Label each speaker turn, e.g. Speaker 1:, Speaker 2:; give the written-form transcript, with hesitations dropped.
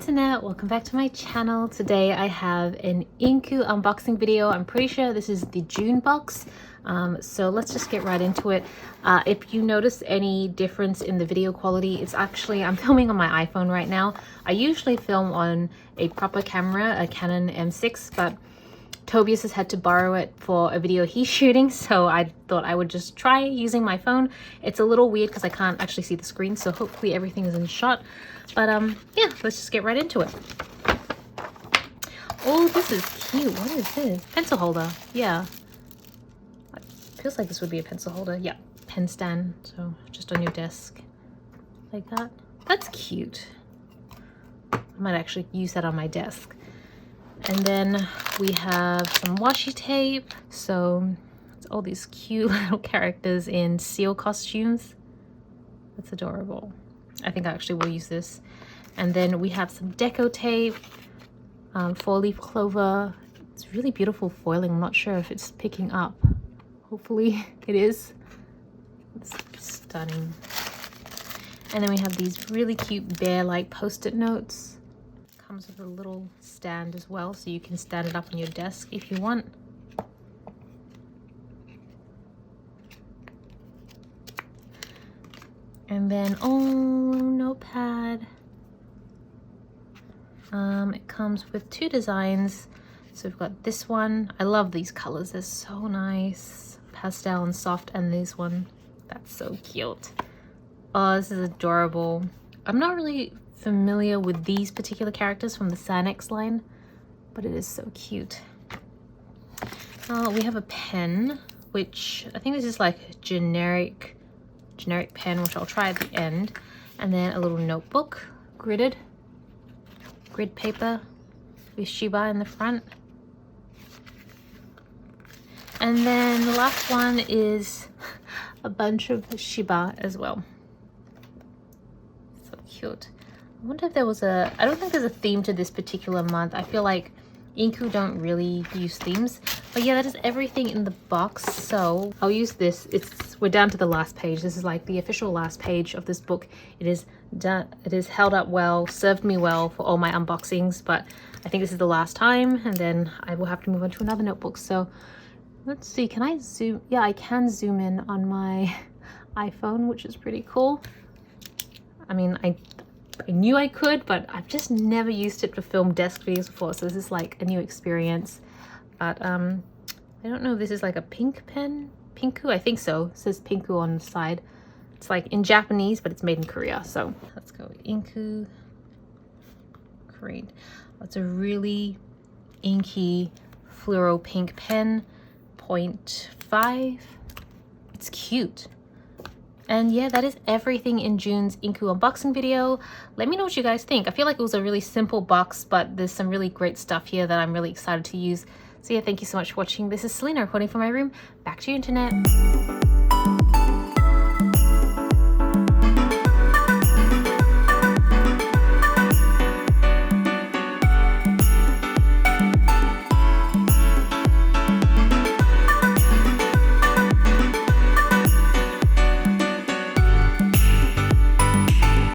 Speaker 1: internet, welcome back to my channel. Today I have an Inku unboxing video. I'm pretty sure this is the June box, so let's just get right into it. If you notice any difference in the video quality, it's actually, I'm filming on my iPhone right now. I usually film on a proper camera, a Canon M6, but Tobias has had to borrow it for a video he's shooting, so I thought I would just try using my phone. It's a little weird because I can't actually see the screen, so hopefully everything is in shot. But yeah, let's just get right into it. Oh, this is cute. What is this? Pencil holder. Yeah. It feels like this would be a pencil holder. Yeah, pen stand. So just on your desk like that. That's cute. I might actually use that on my desk. And then we have some washi tape. So it's all these cute little characters in seal costumes. That's adorable. I think I actually will use this. And then we have some deco tape, 4-leaf clover. It's really beautiful foiling. I'm not sure if it's picking up. Hopefully it is. It's stunning. And then we have these really cute bear-like post-it notes. Comes with a little stand as well, so you can stand it up on your desk if you want. And then, oh, notepad. It comes with two designs. So we've got this one. I love these colors. They're so nice. Pastel and soft, and this one. That's so cute. Oh, this is adorable. I'm not really familiar with these particular characters from the Sanex line, but it is so cute. We have a pen, which I think this is like a generic pen, which I'll try at the end. And then a little notebook, grid paper with Shiba in the front. And then the last one is a bunch of Shiba as well. So cute. I wonder if there was a, I don't think there's a theme to this particular month. I feel like Inku don't really use themes. But yeah, that is everything in the box. So I'll use this. We're down to the last page. This is like the official last page of this book. It is done. It is held up well, served me well for all my unboxings, but I think this is the last time, and then I will have to move on to another notebook. So let's see, can I zoom? Yeah, I can zoom in on my iPhone, which is pretty cool. I mean, I knew I could, but I've just never used it to film desk videos before, so this is like a new experience. But I don't know if this is like a pink pen. Pinku, I think so. It says Pinku on the side. It's like in Japanese, but it's made in Korea. So let's go Inku. Great. That's a really inky fluoro pink pen. 0.5. It's cute. And yeah, that is everything in June's Inku unboxing video. Let me know what you guys think. I feel like it was a really simple box, but there's some really great stuff here that I'm really excited to use. So yeah, thank you so much for watching. This is Celina recording from my room. Back to you, internet.